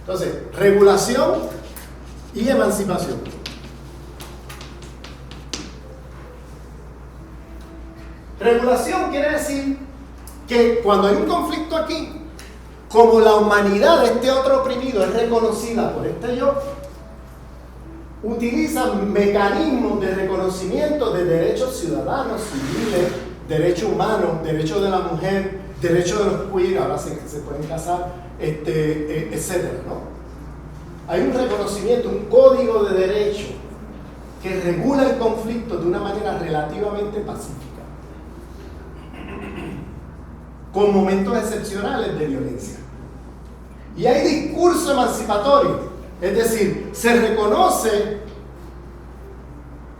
Entonces, regulación y emancipación. Regulación quiere decir que cuando hay un conflicto aquí, como la humanidad de este otro oprimido es reconocida por este yo, utilizan mecanismos de reconocimiento de derechos ciudadanos, civiles, derechos humanos, derechos de la mujer, derechos de los queer, ahora se pueden casar, etcétera, ¿no? Hay un reconocimiento, un código de derecho que regula el conflicto de una manera relativamente pacífica, con momentos excepcionales de violencia. Y hay discurso emancipatorio, es decir, se reconoce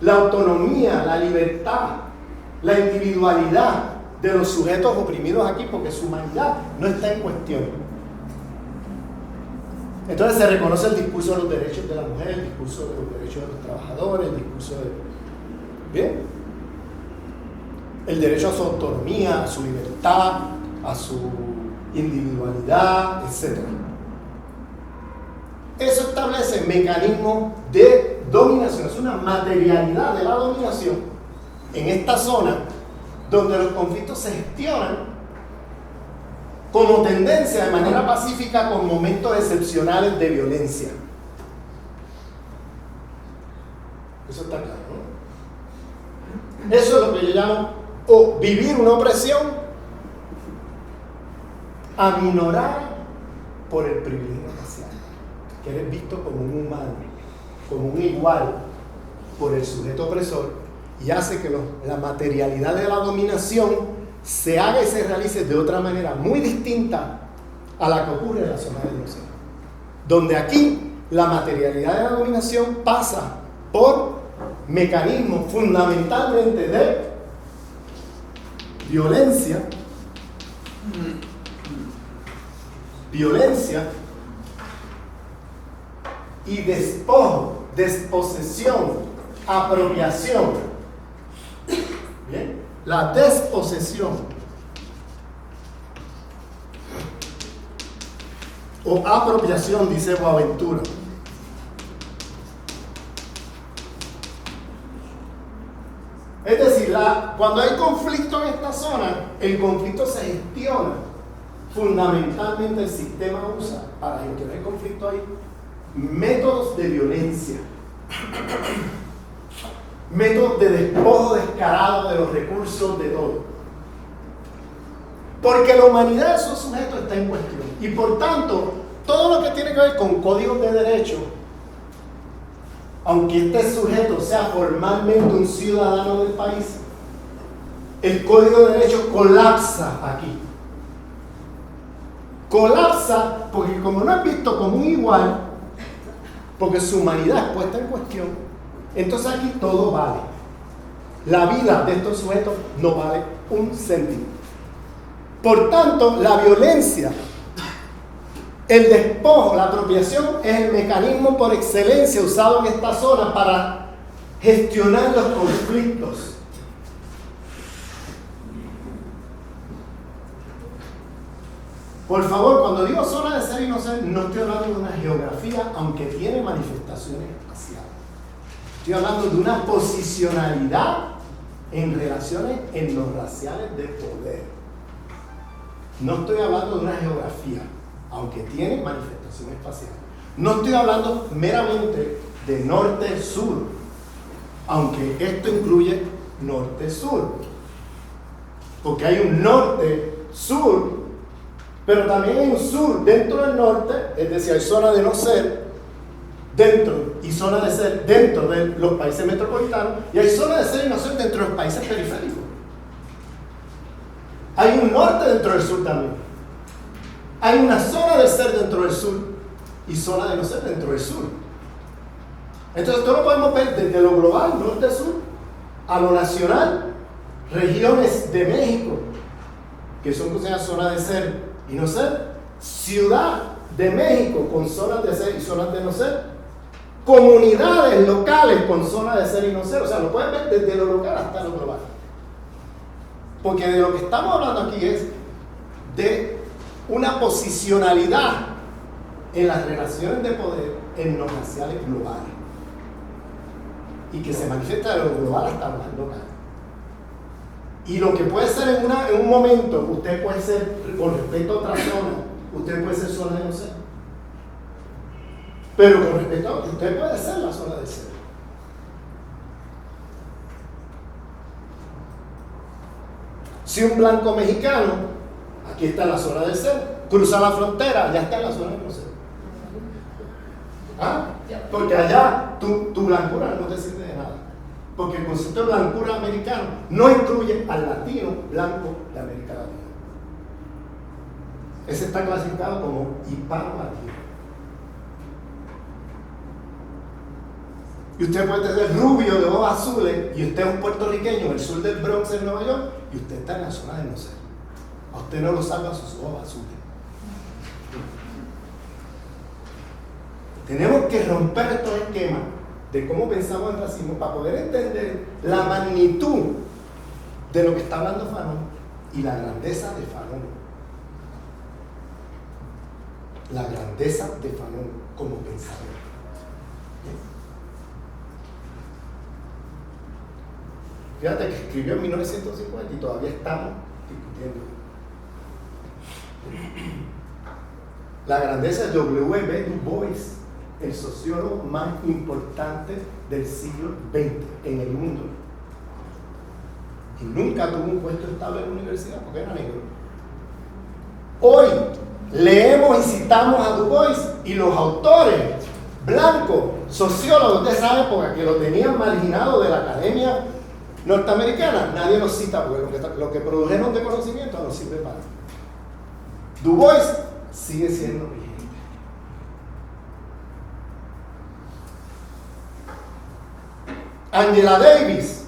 la autonomía, la libertad, la individualidad de los sujetos oprimidos aquí, porque su humanidad no está en cuestión. Entonces se reconoce el discurso de los derechos de la mujer, el discurso de los derechos de los trabajadores, el discurso de... ¿Bien? El derecho a su autonomía, a su libertad, a su individualidad, etc. Eso establece mecanismos de dominación, es una materialidad de la dominación en esta zona donde los conflictos se gestionan como tendencia de manera pacífica con momentos excepcionales de violencia. Eso está claro, ¿no? Eso es lo que yo llamo vivir una opresión aminorada por el privilegio racial, que eres visto como un humano, como un igual por el sujeto opresor, y hace que la materialidad de la dominación se haga y se realice de otra manera muy distinta a la que ocurre en la zona del océano, donde aquí la materialidad de la dominación pasa por mecanismos fundamentalmente de violencia y despojo, desposesión, apropiación. ¿Bien? La desposesión o apropiación, dice Boaventura. Es decir, cuando hay conflicto en esta zona, el conflicto se gestiona. Fundamentalmente el sistema usa para gestionar el conflicto ahí métodos de violencia, métodos de despojo descarado de los recursos de todo, porque la humanidad de esos sujetos está en cuestión, y por tanto todo lo que tiene que ver con códigos de derecho, aunque este sujeto sea formalmente un ciudadano del país, el código de derecho colapsa aquí. Colapsa porque como no es visto como un igual, porque su humanidad es puesta en cuestión, entonces aquí todo vale. La vida de estos sujetos no vale un céntimo. Por tanto, la violencia, el despojo, la apropiación es el mecanismo por excelencia usado en esta zona para gestionar los conflictos. Por favor, cuando digo zona de ser y no ser, no estoy hablando de una geografía, aunque tiene manifestaciones espaciales. Estoy hablando de una posicionalidad en relaciones en los raciales de poder. No estoy hablando de una geografía, aunque tiene manifestaciones espaciales. No estoy hablando meramente de norte-sur, aunque esto incluye norte-sur. Porque hay un norte-sur, pero también hay un sur dentro del norte, es decir, hay zona de no ser dentro y zona de ser dentro de los países metropolitanos, y hay zona de ser y no ser dentro de los países periféricos. Hay un norte dentro del sur también. Hay una zona de ser dentro del sur y zona de no ser dentro del sur. Entonces, esto lo podemos ver desde lo global, norte-sur, a lo nacional, regiones de México, que son consideradas zonas de ser y no ser, Ciudad de México con zonas de ser y zonas de no ser, comunidades locales con zonas de ser y no ser. O sea, lo pueden ver desde lo local hasta lo global. Porque de lo que estamos hablando aquí es de una posicionalidad en las relaciones de poder en los raciales globales. Y que se manifiesta de lo global hasta lo más local. Y lo que puede ser en un momento, usted puede ser, con respecto a otra zona, usted puede ser zona de no ser. Pero con respecto a otra, usted puede ser la zona de ser. Si un blanco mexicano, aquí está la zona del ser, cruza la frontera, ya está en la zona de no ser. ¿Ah? Porque allá tu blancura no te sirve de nada. Porque el concepto de blancura americano no incluye al latino blanco de América Latina. Ese está clasificado como hispano-latino. Y usted puede ser rubio de ojos azules y usted es un puertorriqueño en el sur del Bronx en Nueva York y usted está en la zona de no ser. A usted no lo salvan sus ojos azules. Tenemos que romper estos esquemas de cómo pensamos en racismo para poder entender la magnitud de lo que está hablando Fanon y la grandeza de Fanon. La grandeza de Fanon como pensador. Fíjate que escribió en 1950 y todavía estamos discutiendo. La grandeza de W.B. Du Bois, el sociólogo más importante del siglo XX en el mundo. Y nunca tuvo un puesto estable en la universidad porque era negro. Hoy leemos y citamos a Du Bois y los autores blancos, sociólogos de esa época que lo tenían marginado de la academia norteamericana, nadie los cita porque lo que produjeron de conocimiento no sirve para nada. Du Bois sigue siendo vigente. Angela Davis,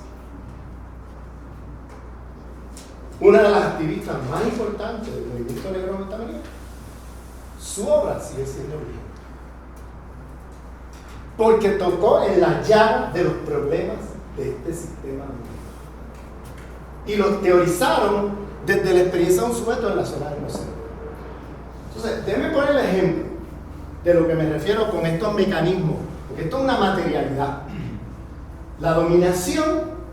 una de las activistas más importantes del movimiento negro norteamericano, su obra sigue siendo vigente. Porque tocó en la llaga de los problemas de este sistema mundial. Y los teorizaron desde la experiencia de un sujeto en la zona de no ser. Entonces, déjenme poner el ejemplo de lo que me refiero con estos mecanismos, porque esto es una materialidad. La dominación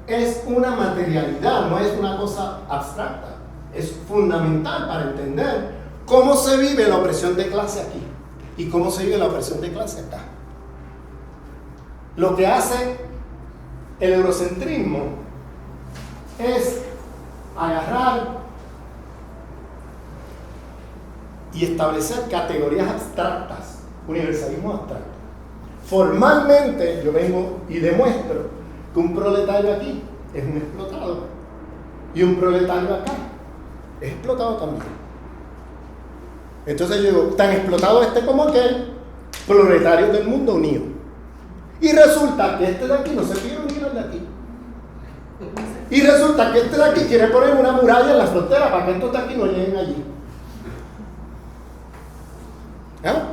es una materialidad, no es una cosa abstracta. Es fundamental para entender cómo se vive la opresión de clase aquí y cómo se vive la opresión de clase acá. Lo que hace el eurocentrismo es agarrar y establecer categorías abstractas, universalismo abstracto. Formalmente yo vengo y demuestro que un proletario aquí es un explotado y un proletario acá es explotado también. Entonces yo digo, tan explotado este como aquel, proletarios del mundo unidos. Y resulta que este de aquí no se quiere unir al de aquí. Y resulta que este de aquí quiere poner una muralla en la frontera para que estos de aquí no lleguen allí. ¿Ah?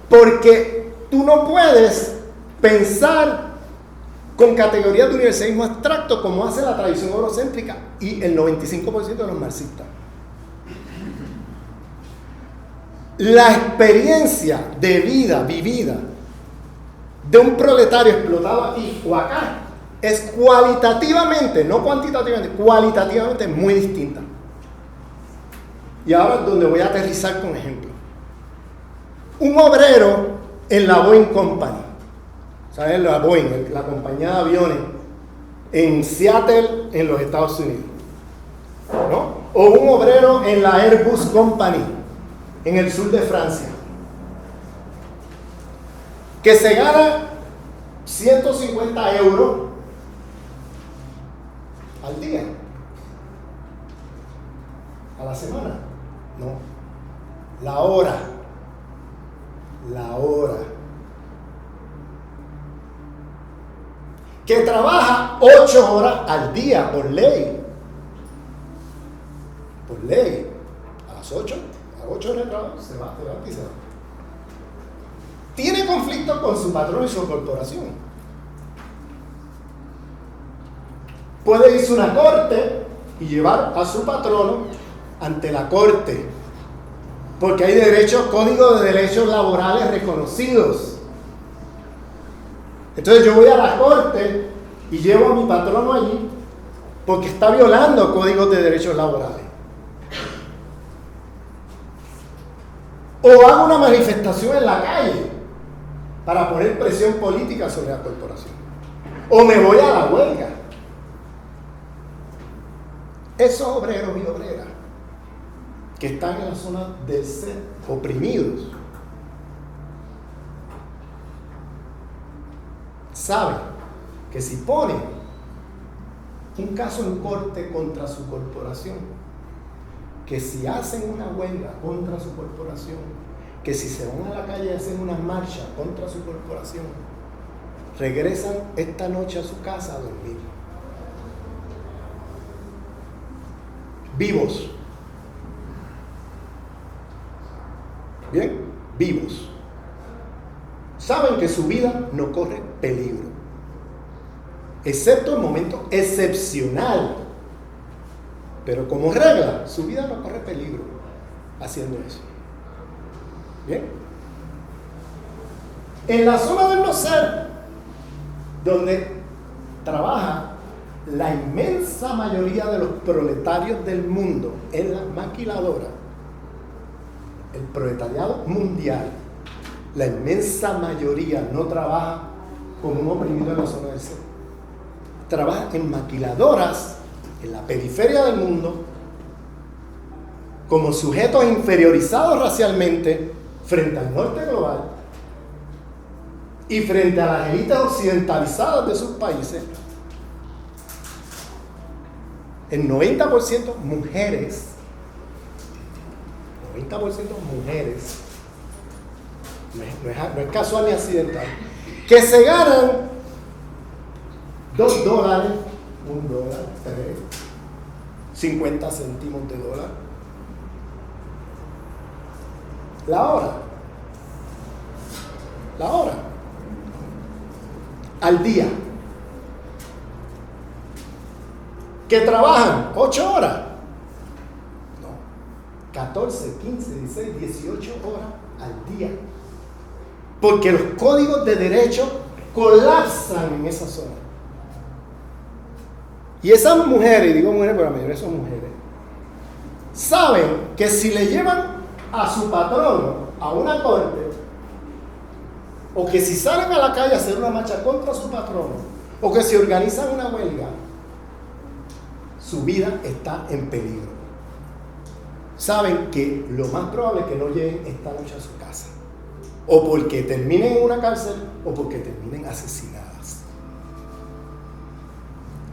Porque tú no puedes pensar con categorías de universalismo abstracto como hace la tradición eurocéntrica y el 95% de los marxistas. La experiencia de vida vivida de un proletario explotado aquí o acá es cualitativamente, no cuantitativamente, cualitativamente muy distinta. Y ahora es donde voy a aterrizar con ejemplo. Un obrero en la Boeing Company, ¿sabes? La Boeing, la compañía de aviones en Seattle, en los Estados Unidos, ¿no? O un obrero en la Airbus Company, en el sur de Francia, que se gana 150 euros al día, a la semana, no, la hora, que trabaja 8 horas al día por ley, a las 8 horas de trabajo se va y se va. Tiene conflicto con su patrón y su corporación. Puede irse a una corte y llevar a su patrono ante la corte Porque hay códigos de derechos laborales reconocidos. Entonces yo voy a la corte y llevo a mi patrono allí porque está violando códigos de derechos laborales. O hago una manifestación en la calle para poner presión política sobre la corporación. O me voy a la huelga. Esos obreros y obreras que están en la zona del ser oprimidos saben que si ponen un caso en corte contra su corporación, que si hacen una huelga contra su corporación, que si se van a la calle y hacen una marcha contra su corporación, regresan esta noche a su casa a dormir vivos. Bien, vivos. Saben que su vida no corre peligro, excepto en momentos excepcionales. Pero como regla, su vida no corre peligro haciendo eso. Bien. En la zona del no ser, donde trabaja la inmensa mayoría de los proletarios del mundo en la maquiladora, el proletariado mundial, la inmensa mayoría no trabaja como un oprimido en la zona del ser. Trabaja en maquiladoras en la periferia del mundo como sujetos inferiorizados racialmente frente al norte global y frente a las élites occidentalizadas de sus países. El 90% mujeres, 90% mujeres, no es casual ni accidental, que se ganan $2, $1, 3, 50 céntimos de dólar la hora al día, que trabajan 8 horas, no, 14, 15, 16, 18 horas al día, porque los códigos de derecho colapsan en esa zona. Y esas mujeres, y digo mujeres pero la mayoría son mujeres, saben que si le llevan a su patrono a una corte, o que si salen a la calle a hacer una marcha contra su patrono, o que si organizan una huelga, su vida está en peligro. Saben que lo más probable es que no lleguen esta noche a su casa, o porque terminen en una cárcel, o porque terminen asesinadas.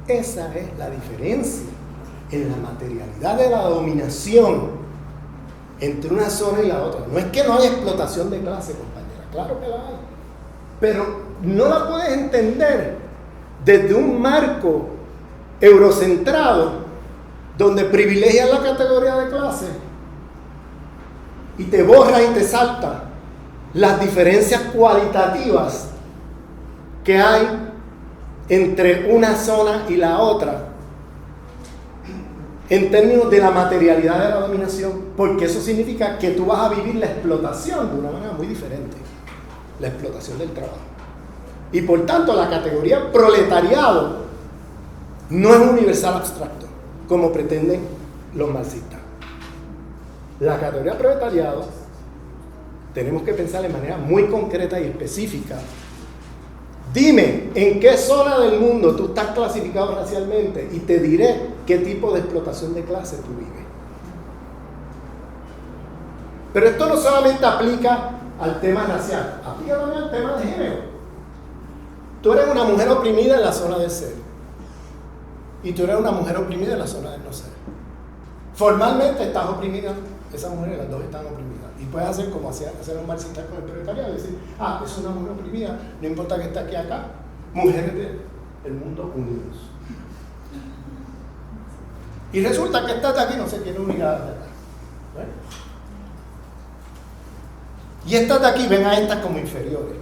Esa es la diferencia en la materialidad de la dominación entre una zona y la otra. No es que no haya explotación de clase, compañera, claro que la hay, pero no la puedes entender desde un marco eurocentrado donde privilegias la categoría de clase y te borra y te salta las diferencias cualitativas que hay entre una zona y la otra en términos de la materialidad de la dominación, porque eso significa que tú vas a vivir la explotación de una manera muy diferente, la explotación del trabajo. Y por tanto la categoría proletariado no es universal abstracto, como pretenden los marxistas. La categoría proletariado tenemos que pensar de manera muy concreta y específica. Dime en qué zona del mundo tú estás clasificado racialmente y te diré qué tipo de explotación de clase tú vives. Pero esto no solamente aplica al tema racial, aplica también al tema de género. Tú eres una mujer oprimida en la zona del ser y tú eres una mujer oprimida en la zona del no ser. Formalmente estás oprimida, esas mujeres, las dos están oprimidas. Y puedes hacer como hacer un marxista con el proletariado, decir, es una mujer oprimida, no importa que esté aquí acá, mujeres del mundo unidos. Y resulta que esta de aquí no se quiere unir a la de acá. ¿Bueno? Y estas de aquí ven a estas como inferiores.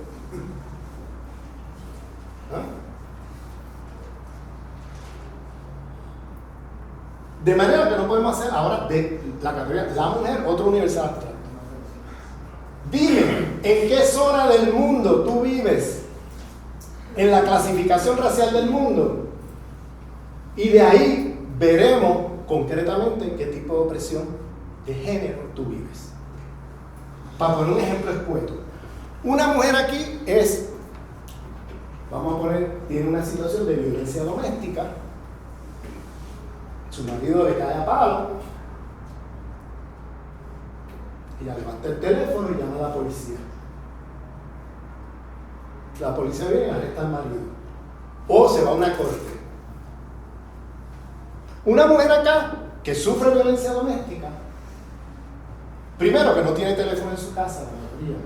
De manera que no podemos hacer ahora de la categoría la mujer otro universal abstracto. en qué zona del mundo tú vives, en la clasificación racial del mundo. Y de ahí veremos concretamente en qué tipo de opresión de género tú vives. Para poner un ejemplo escueto. Una mujer aquí es, vamos a poner, tiene una situación de violencia doméstica. Su marido le cae a palo. Ella levanta el teléfono y llama a la policía. La policía viene y arresta al marido. O se va a una corte. Una mujer acá que sufre violencia doméstica, primero que no tiene teléfono en su casa, la mayoría.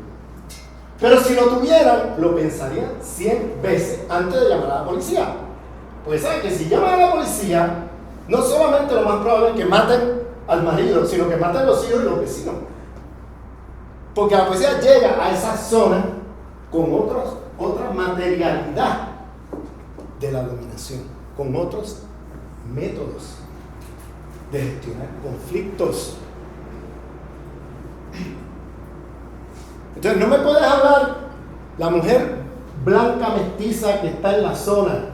Pero si lo tuvieran, lo pensarían 100 veces antes de llamar a la policía. Porque saben que si llaman a la policía, no solamente lo más probable es que maten al marido, sino que maten a los hijos y los vecinos. Porque la policía llega a esa zona con otra materialidad de la dominación, con otros métodos de gestionar conflictos. Entonces no me puedes hablar la mujer blanca mestiza que está en la zona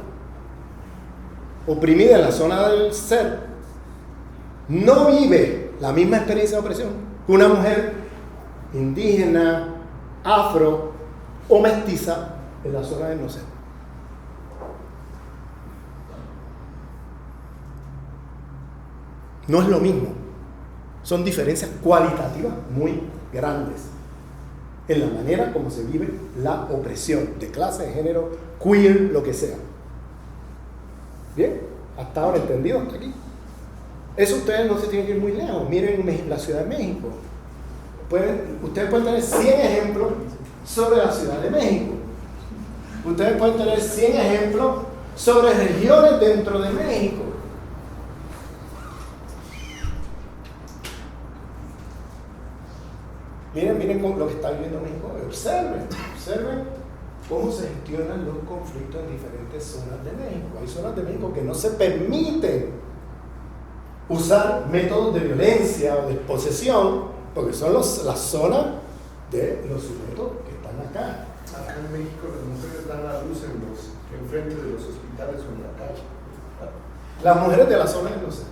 oprimida, en la zona del ser, no vive la misma experiencia de opresión que una mujer indígena, afro o mestiza en la zona del no ser. No es lo mismo. Son diferencias cualitativas muy grandes en la manera como se vive la opresión de clase, de género, queer, lo que sea. ¿Bien? ¿Hasta ahora entendido? ¿Hasta aquí? Eso ustedes no se tienen que ir muy lejos. Miren la Ciudad de México. Ustedes pueden tener 100 ejemplos sobre la Ciudad de México. Ustedes pueden tener 100 ejemplos sobre regiones dentro de México. Miren lo que está viviendo México. Observen cómo se gestionan los conflictos en diferentes zonas de México. Hay zonas de México que no se permiten usar métodos de violencia o de posesión, porque son las zonas de los sujetos que están acá. Acá en México las mujeres dan a luz enfrente de los hospitales o en la calle. Las mujeres de la zona no sé.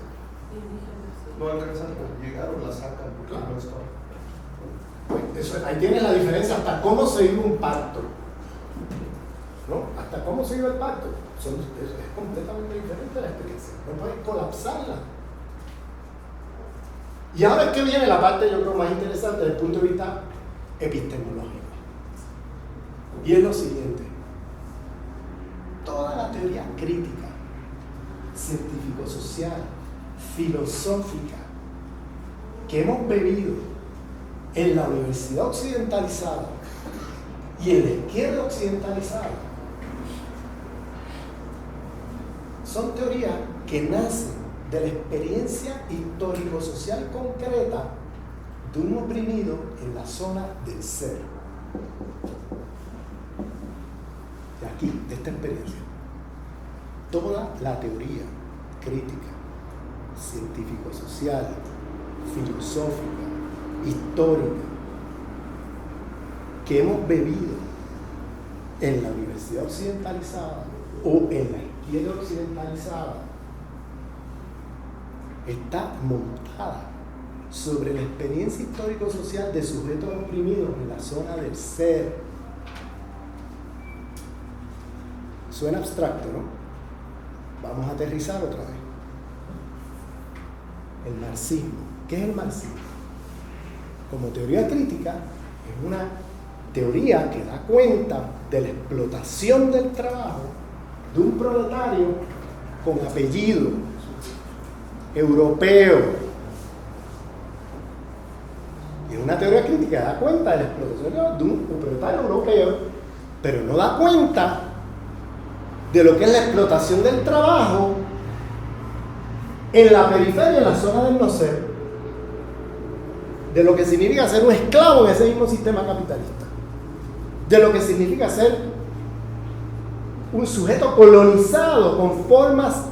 No alcanzan a llegar o la sacan porque Claro. no están. Ahí tienes la diferencia hasta cómo se vive un parto. ¿No? Hasta cómo se vive el parto. Es completamente diferente la experiencia. No puedes colapsarla. Y ahora es que viene la parte, yo creo, más interesante desde el punto de vista epistemológico. Y es lo siguiente. Toda la teoría crítica, científico-social, filosófica, que hemos bebido en la universidad occidentalizada y en la izquierda occidentalizada, son teorías que nacen de la experiencia histórico-social concreta de un oprimido en la zona del ser. De aquí, de esta experiencia. Toda la teoría crítica, científico-social, filosófica, histórica, que hemos bebido en la universidad occidentalizada o en la izquierda occidentalizada, está montada sobre la experiencia histórico-social de sujetos oprimidos en la zona del ser. Suena abstracto, ¿no? Vamos a aterrizar otra vez. El marxismo. ¿Qué es el marxismo? Como teoría crítica, es una teoría que da cuenta de la explotación del trabajo de un proletario con apellido europeo. Y es una teoría crítica que da cuenta de la explotación de un proletario europeo, pero no da cuenta de lo que es la explotación del trabajo en la periferia, en la zona del no ser, de lo que significa ser un esclavo en ese mismo sistema capitalista, de lo que significa ser un sujeto colonizado con formas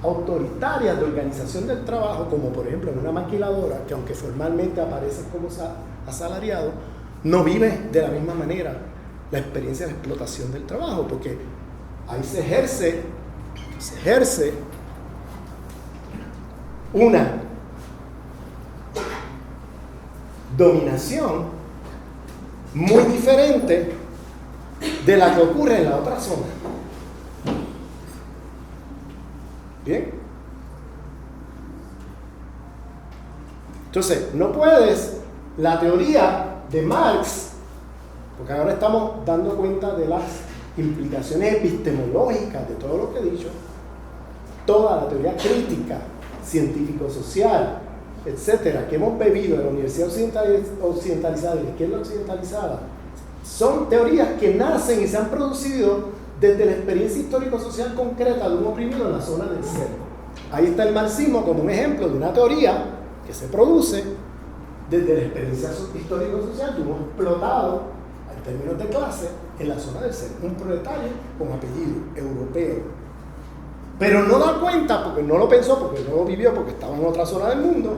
autoritarias de organización del trabajo, como por ejemplo en una maquiladora, que aunque formalmente aparece como asalariado, no vive de la misma manera la experiencia de explotación del trabajo, porque ahí se ejerce una dominación muy diferente de la que ocurre en la otra zona. ¿Bien? Entonces, no puedes, la teoría de Marx, porque ahora estamos dando cuenta de las implicaciones epistemológicas de todo lo que he dicho, toda la teoría crítica, científico-social, etcétera, que hemos bebido en la Universidad Occidentalizada y la izquierda occidentalizada, son teorías que nacen y se han producido desde la experiencia histórico-social concreta de un oprimido en la zona del ser. Ahí está el marxismo como un ejemplo de una teoría que se produce desde la experiencia histórico-social de un explotado en términos de clase en la zona del ser, un proletario con apellido europeo. Pero no da cuenta, porque no lo pensó, porque no lo vivió, porque estaba en otra zona del mundo,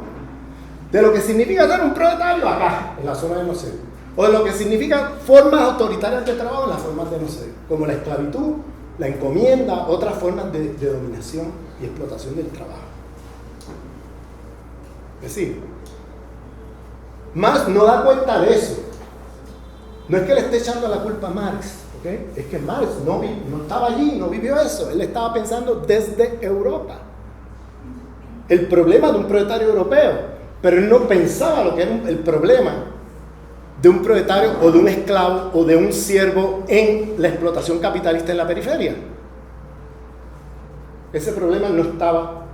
de lo que significa ser un proletario acá, en la zona del no ser, o de lo que significa formas autoritarias de trabajo en las formas de no ser, como la esclavitud, la encomienda, otras formas de dominación y explotación del trabajo. Es decir, Marx no da cuenta de eso. No es que le esté echando la culpa a Marx, ¿okay? Es que Marx no estaba allí, no vivió eso. Él estaba pensando desde Europa. El problema de un proletario europeo, pero él no pensaba lo que era el problema de un proletario o de un esclavo o de un siervo en la explotación capitalista en la periferia. Ese problema no estaba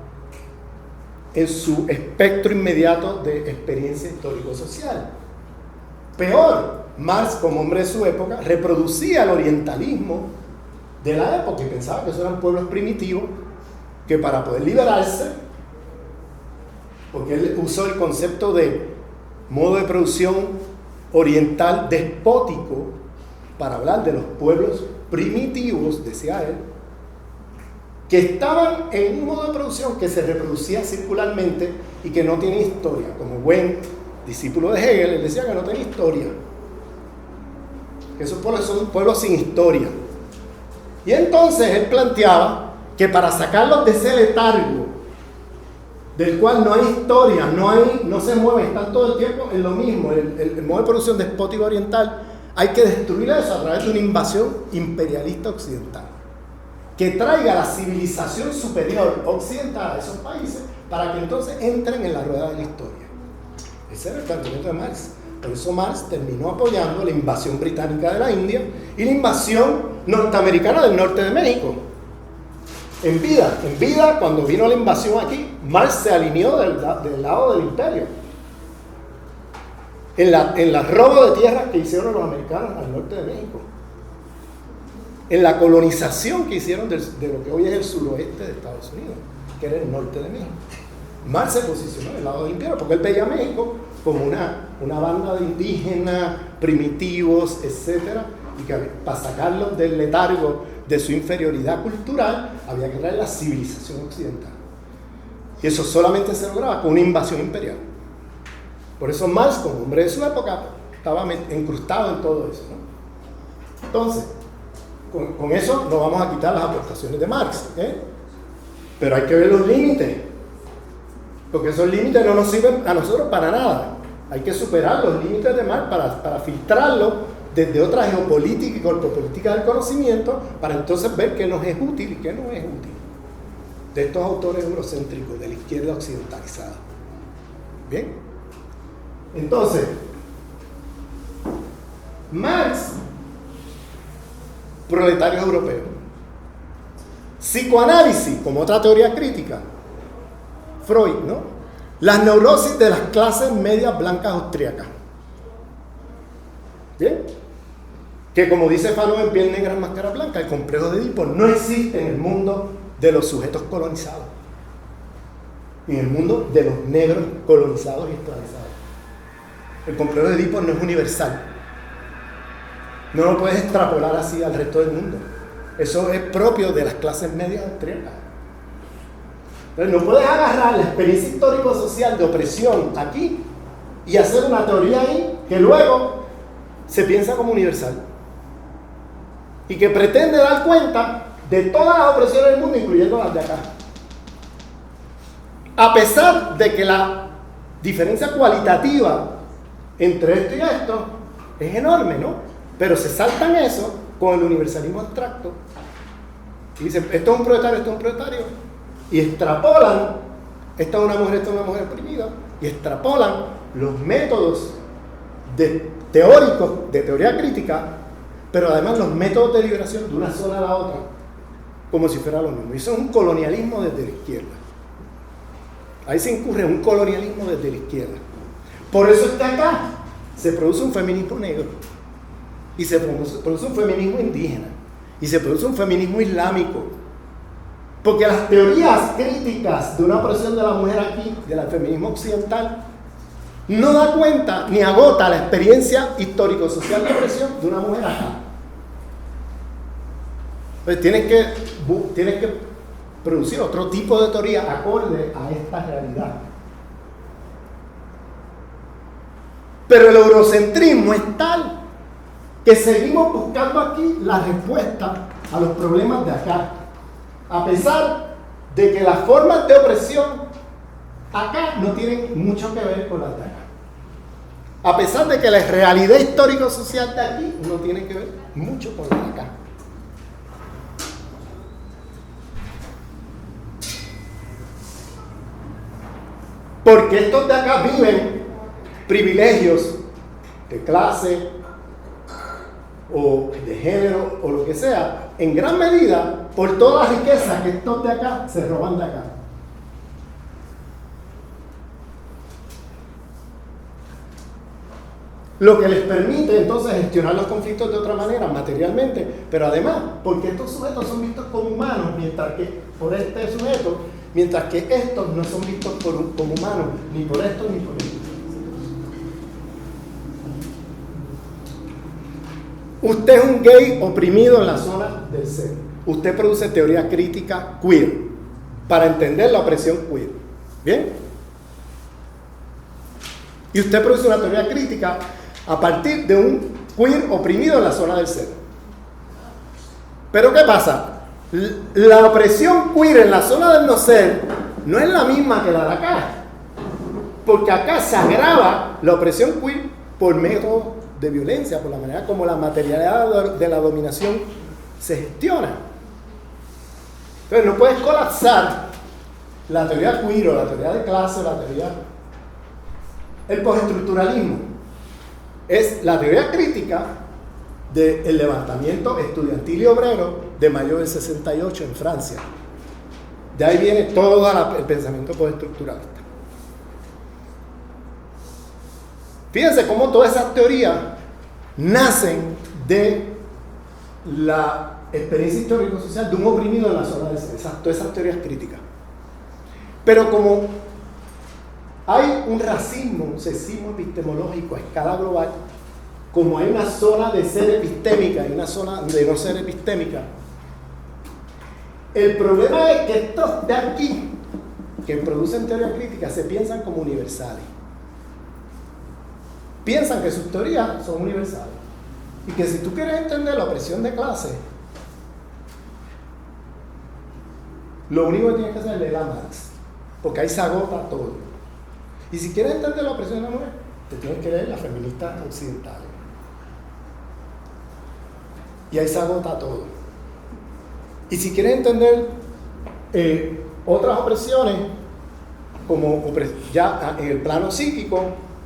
en su espectro inmediato de experiencia histórico-social. Peor, Marx, como hombre de su época, reproducía el orientalismo de la época y pensaba que esos eran pueblos primitivos que para poder liberarse, porque él usó el concepto de modo de producción oriental despótico para hablar de los pueblos primitivos, decía él, que estaban en un modo de producción que se reproducía circularmente y que no tiene historia. Como buen discípulo de Hegel, él decía que no tenía historia. Que esos pueblos son pueblos sin historia. Y entonces él planteaba que para sacarlos de ese letargo, del cual no hay historia, no se mueven, están todo el tiempo en lo mismo, el modo de producción despótico oriental, hay que destruir eso a través de una invasión imperialista occidental, que traiga la civilización superior occidental a esos países para que entonces entren en la rueda de la historia. Ese era el planteamiento de Marx. Por eso Marx terminó apoyando la invasión británica de la India y la invasión norteamericana del norte de México. En vida, cuando vino la invasión aquí, Marx se alineó del lado del imperio. En la robo de tierras que hicieron los americanos al norte de México. En la colonización que hicieron de lo que hoy es el suroeste de Estados Unidos, que era el norte de México. Marx se posicionó del lado del imperio, porque él veía a México como una banda de indígenas, primitivos, etcétera, y que para sacarlos del letargo de su inferioridad cultural, había que traer la civilización occidental. Y eso solamente se lograba con una invasión imperial. Por eso Marx, como hombre de su época, estaba incrustado en todo eso, ¿no? Entonces, con eso no vamos a quitar las aportaciones de Marx, ¿eh? Pero hay que ver los límites, porque esos límites no nos sirven a nosotros para nada. Hay que superar los límites de Marx para filtrarlo desde otra geopolítica y corpopolítica del conocimiento, para entonces ver qué nos es útil y qué no es útil de estos autores eurocéntricos de la izquierda occidentalizada. Bien, entonces Marx, proletarios europeos. Psicoanálisis, como otra teoría crítica. Freud, ¿no? Las neurosis de las clases medias blancas austríacas. ¿Bien? Que como dice Fanon en Piel Negra, Máscara Blanca, el complejo de Edipo no existe en el mundo de los sujetos colonizados. En el mundo de los negros colonizados y esclavizados. El complejo de Edipo no es universal. No lo puedes extrapolar así al resto del mundo. Eso es propio de las clases medias austríacas. Entonces no puedes agarrar la experiencia histórico-social de opresión aquí y hacer una teoría ahí que luego se piensa como universal y que pretende dar cuenta de todas las opresiones del mundo, incluyendo las de acá. A pesar de que la diferencia cualitativa entre esto y esto es enorme, ¿no? Pero se saltan eso con el universalismo abstracto y dicen, esto es un proletario, esto es un proletario, y extrapolan, esta es una mujer oprimida, y extrapolan los métodos teóricos de teoría crítica, pero además los métodos de liberación de una zona a la otra, como si fuera lo mismo. Y eso es un colonialismo desde la izquierda. Ahí se incurre un colonialismo desde la izquierda. Por eso es que acá se produce un feminismo negro, y se produce un feminismo indígena, y se produce un feminismo islámico, porque las teorías críticas de una opresión de la mujer aquí, del feminismo occidental, no da cuenta ni agota la experiencia histórico-social de opresión de una mujer acá. Entonces tienes que producir otro tipo de teoría acorde a esta realidad. Pero el eurocentrismo es tal que seguimos buscando aquí la respuesta a los problemas de acá, a pesar de que las formas de opresión acá no tienen mucho que ver con las de acá. A pesar de que la realidad histórico-social de aquí no tiene que ver mucho con las de acá. Porque estos de acá viven privilegios de clase o de género o lo que sea, en gran medida por toda la riqueza que estos de acá se roban de acá. Lo que les permite entonces gestionar los conflictos de otra manera, materialmente, pero además, porque estos sujetos son vistos como humanos, mientras que por este sujeto, mientras que estos no son vistos como humanos, ni por esto ni por esto. Usted es un gay oprimido en la zona del ser. Usted produce teoría crítica queer para entender la opresión queer. ¿Bien? Y usted produce una teoría crítica a partir de un queer oprimido en la zona del ser. Pero ¿qué pasa? La opresión queer en la zona del no ser no es la misma que la de acá. Porque acá se agrava la opresión queer por métodos de violencia, por la manera como la materialidad de la dominación se gestiona. Entonces no puedes colapsar la teoría queer o la teoría de clase o la teoría... El postestructuralismo es la teoría crítica del levantamiento estudiantil y obrero de mayo del 68 en Francia. De ahí viene todo el pensamiento postestructuralista. Fíjense cómo todas esas teorías nacen de la experiencia histórico-social de un oprimido en la zona de ser, todas esas teorías críticas. Pero como hay un racismo, un sexismo epistemológico a escala global, como hay una zona de ser epistémica y una zona de no ser epistémica, el problema es que estos de aquí, que producen teorías críticas, se piensan como universales. Piensan que sus teorías son universales. Y que si tú quieres entender la opresión de clase, lo único que tienes que hacer es leer a Marx, porque ahí se agota todo. Y si quieres entender la opresión de la mujer, te tienes que leer las feministas occidentales. Y ahí se agota todo. Y si quieres entender otras opresiones, como ya en el plano psíquico,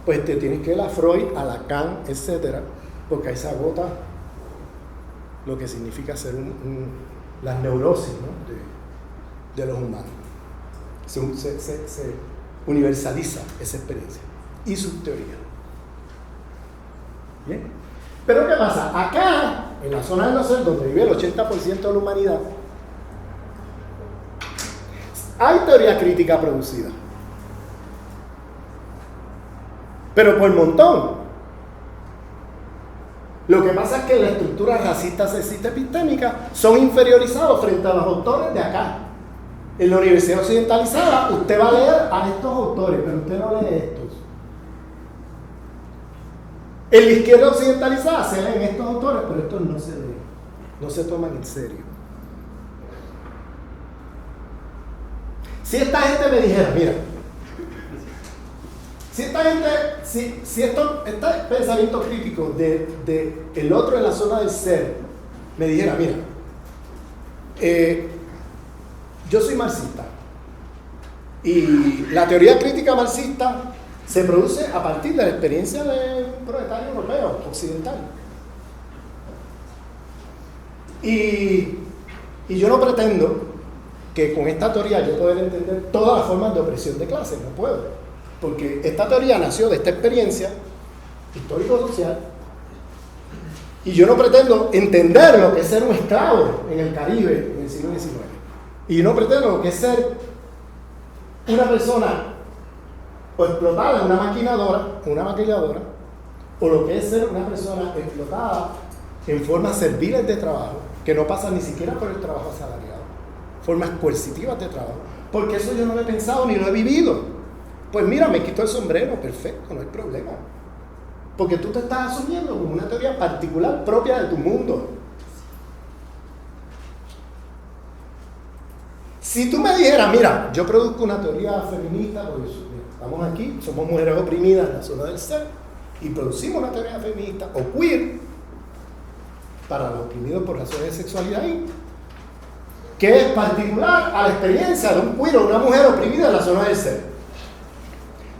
pues te tienes que ir a Freud, a Lacan, etcétera, porque ahí se agota lo que significa ser las neurosis, ¿no? de los humanos. Se universaliza esa experiencia y sus teorías. ¿Bien? Pero ¿qué pasa? Acá, en la zona del no ser, donde vive el 80% de la humanidad, hay teoría crítica producida. Pero por montón. Lo que pasa es que las estructuras racistas, sexistas, epistémicas son inferiorizados frente a los autores de acá. En la universidad occidentalizada, usted va a leer a estos autores, pero usted no lee estos. En la izquierda occidentalizada se leen estos autores, pero estos no se leen, no se toman en serio. Si esta gente me dijera, mira, si esta gente, si este pensamiento crítico de el otro en la zona del ser, me dijera, mira, yo soy marxista y la teoría crítica marxista se produce a partir de la experiencia de un proletario europeo, occidental. Y yo no pretendo que con esta teoría yo pueda entender todas las formas de opresión de clase, no puedo. Porque esta teoría nació de esta experiencia histórico-social y yo no pretendo entender lo que es ser un esclavo en el Caribe en el siglo XIX. Y yo no pretendo lo que es ser una persona o explotada en una maquiladora, o lo que es ser una persona explotada en formas serviles de trabajo, que no pasan ni siquiera por el trabajo asalariado, formas coercitivas de trabajo, porque eso yo no lo he pensado ni lo he vivido. Pues mira, me quito el sombrero, perfecto, no hay problema. Porque tú te estás asumiendo como una teoría particular propia de tu mundo. Si tú me dijeras, mira, yo produzco una teoría feminista, porque estamos aquí, somos mujeres oprimidas en la zona del ser, y producimos una teoría feminista o queer para los oprimidos por razones de sexualidad, que es particular a la experiencia de un queer o una mujer oprimida en la zona del ser.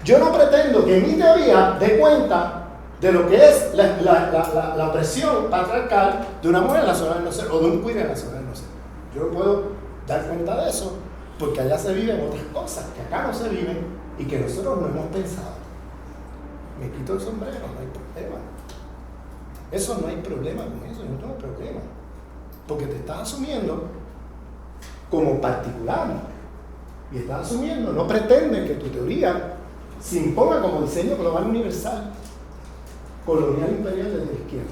Yo no pretendo que mi teoría dé cuenta de lo que es la opresión patriarcal de una mujer en la zona del no ser o de un queer en la zona del no ser. Yo no puedo dar cuenta de eso porque allá se viven otras cosas que acá no se viven y que nosotros no hemos pensado. Me quito el sombrero, no hay problema. Eso no hay problema con eso, yo no tengo problema. Porque te estás asumiendo como particular y estás asumiendo, no pretendes que tu teoría se imponga como diseño global universal, colonial imperial desde la izquierda.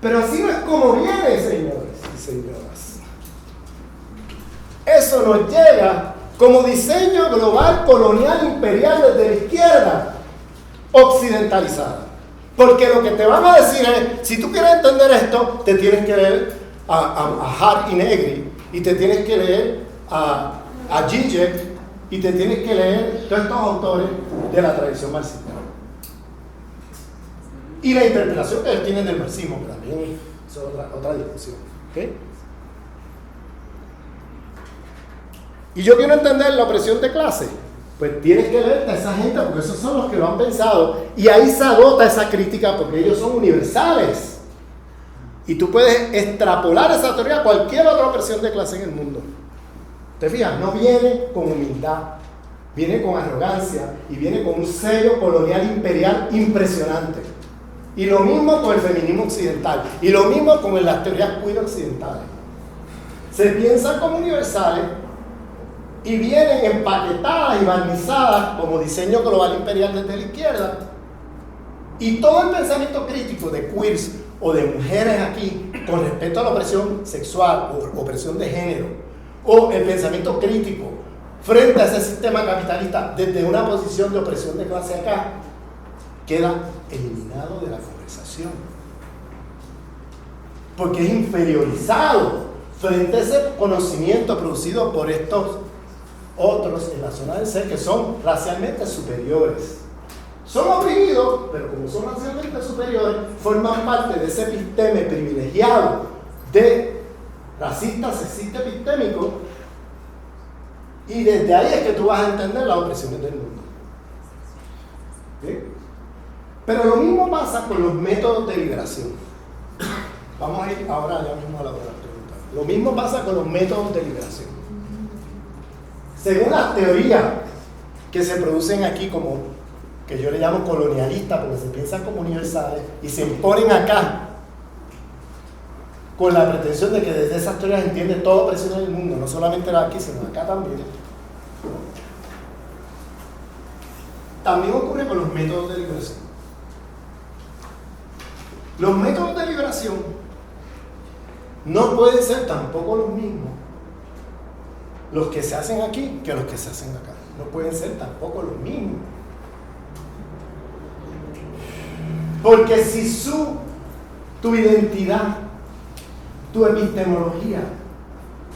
Pero así no es como viene, señores y señoras. Eso nos llega como diseño global colonial imperial desde la izquierda occidentalizada. Porque lo que te van a decir es, si tú quieres entender esto, te tienes que leer a Hart y Negri, y te tienes que leer a Zizek, y te tienes que leer todos estos autores de la tradición marxista. Y la interpretación que ellos tienen del marxismo, que también es otra discusión. ¿Okay? Y yo quiero entender la opresión de clase. Pues tienes que leerte a esa gente porque esos son los que lo han pensado. Y ahí se agota esa crítica porque ellos son universales. Y tú puedes extrapolar esa teoría a cualquier otra opresión de clase en el mundo. ¿Te fijas? No viene con humildad, viene con arrogancia y viene con un sello colonial imperial impresionante. Y lo mismo con el feminismo occidental. Y lo mismo con las teorías queer occidentales. Se piensan como universales y vienen empaquetadas y barnizadas como diseño global imperial desde la izquierda. Y todo el pensamiento crítico de queers o de mujeres aquí con respecto a la opresión sexual o opresión de género, o el pensamiento crítico frente a ese sistema capitalista desde una posición de opresión de clase acá, queda eliminado de la conversación. Porque es inferiorizado frente a ese conocimiento producido por estos otros en la zona del ser que son racialmente superiores. Son oprimidos, pero como son racialmente superiores, forman parte de ese episteme privilegiado de racista, sexista, epistémico, y desde ahí es que tú vas a entender las opresiones del mundo. ¿Sí? Pero lo mismo pasa con los métodos de liberación. Vamos a ir ahora ya mismo a la pregunta. Lo mismo pasa con los métodos de liberación. Según las teorías que se producen aquí como, que yo le llamo colonialistas, porque se piensan como universales y se imponen acá con la pretensión de que desde esas teorías entiende toda opresión en el mundo, no solamente la aquí, sino acá también. También ocurre con los métodos de liberación. Los métodos de liberación no pueden ser tampoco los mismos los que se hacen aquí que los que se hacen acá. No pueden ser tampoco los mismos. Porque si tu identidad, tu epistemología,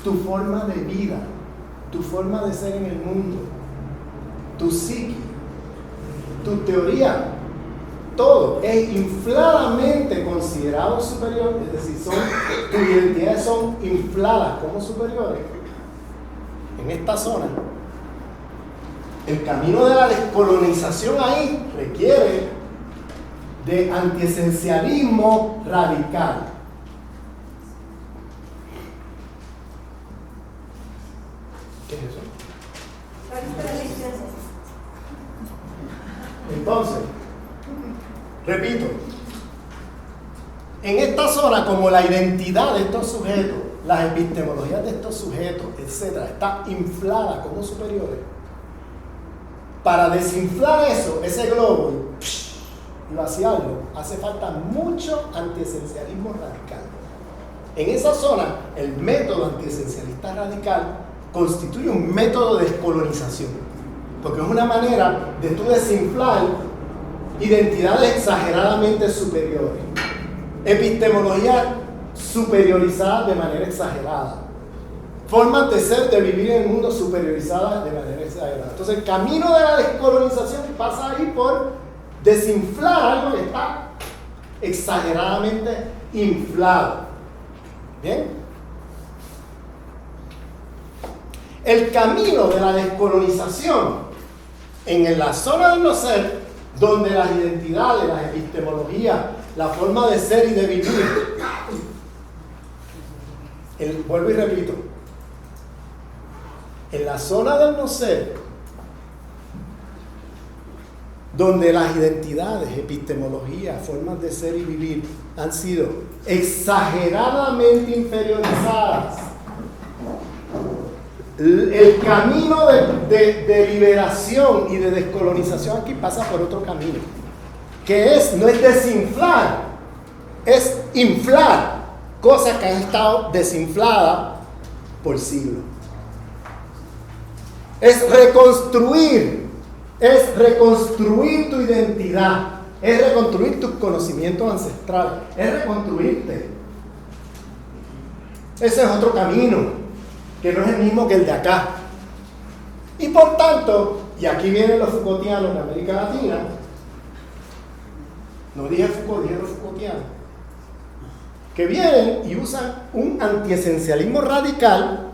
tu forma de vida, tu forma de ser en el mundo, tu psique, tu teoría, todo es infladamente considerado superior, es decir, tus identidades son infladas como superiores. En esta zona, el camino de la descolonización ahí requiere de antiesencialismo radical. ¿Qué es eso? Entonces, repito, en esta zona, como la identidad de estos sujetos, las epistemologías de estos sujetos, etc., está inflada como superiores, para desinflar eso, ese globo, y vaciarlo, hace falta mucho antiesencialismo radical. En esa zona, el método antiesencialista radical constituye un método de descolonización, porque es una manera de tú desinflar identidades exageradamente superiores, epistemologías superiorizadas de manera exagerada, formas de ser, de vivir en el mundo superiorizadas de manera exagerada. Entonces el camino de la descolonización pasa ahí por desinflar algo que está exageradamente inflado. ¿Bien? El camino de la descolonización en la zona del no ser, donde las identidades, las epistemologías, la forma de ser y de vivir, vuelvo y repito, en la zona del no ser, donde las identidades, epistemologías, formas de ser y vivir han sido exageradamente inferiorizadas, el camino de liberación y de descolonización aquí pasa por otro camino, que no es desinflar, es inflar cosas que han estado desinfladas por siglos. Es reconstruir tu identidad, es reconstruir tus conocimientos ancestrales, es reconstruirte. Ese es otro camino, que no es el mismo que el de acá. Y por tanto, y aquí vienen los Foucaultianos de América Latina, no dije Foucault, dije los Foucaultianos, que vienen y usan un antiesencialismo radical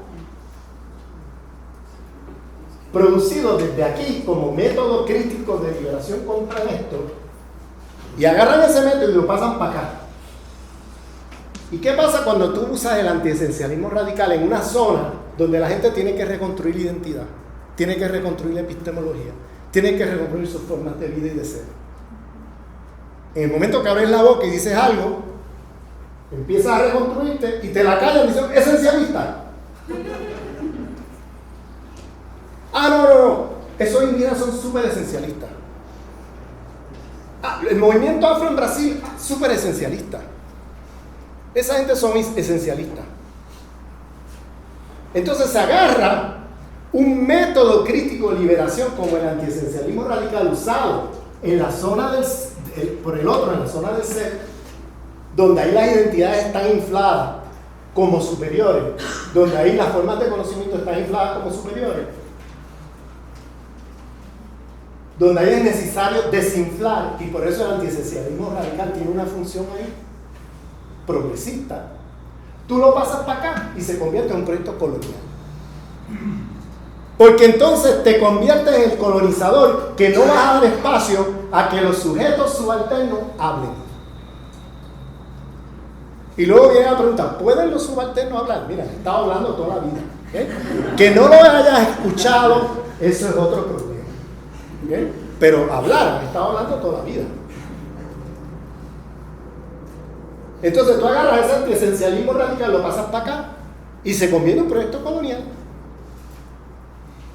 producido desde aquí como método crítico de liberación contra esto, y agarran ese método y lo pasan para acá. ¿Y qué pasa cuando tú usas el antiesencialismo radical en una zona donde la gente tiene que reconstruir identidad, tiene que reconstruir la epistemología, tiene que reconstruir sus formas de vida y de ser? En el momento que abres la boca y dices algo, empiezas a reconstruirte y te la callan y dicen, esencialista. No, esos indígenas son súper esencialistas. El movimiento afro en Brasil, súper esencialista. Esa gente son esencialistas. Entonces se agarra un método crítico de liberación como el antiesencialismo radical usado en la zona por el otro, en la zona del ser, donde ahí las identidades están infladas como superiores, donde ahí las formas de conocimiento están infladas como superiores, donde ahí es necesario desinflar, y por eso el antiesencialismo radical tiene una función ahí progresista. Tú lo pasas para acá y se convierte en un proyecto colonial, porque entonces te conviertes en el colonizador, que no vas a dar espacio a que los sujetos subalternos hablen. Y luego viene la pregunta, ¿pueden los subalternos hablar? Mira, he estado hablando toda la vida, ¿okay? Que no lo hayas escuchado, eso es otro problema, ¿okay? Pero hablar, he estado hablando toda la vida. Entonces tú agarras ese antiesencialismo radical, lo pasas para acá y se convierte en un proyecto colonial,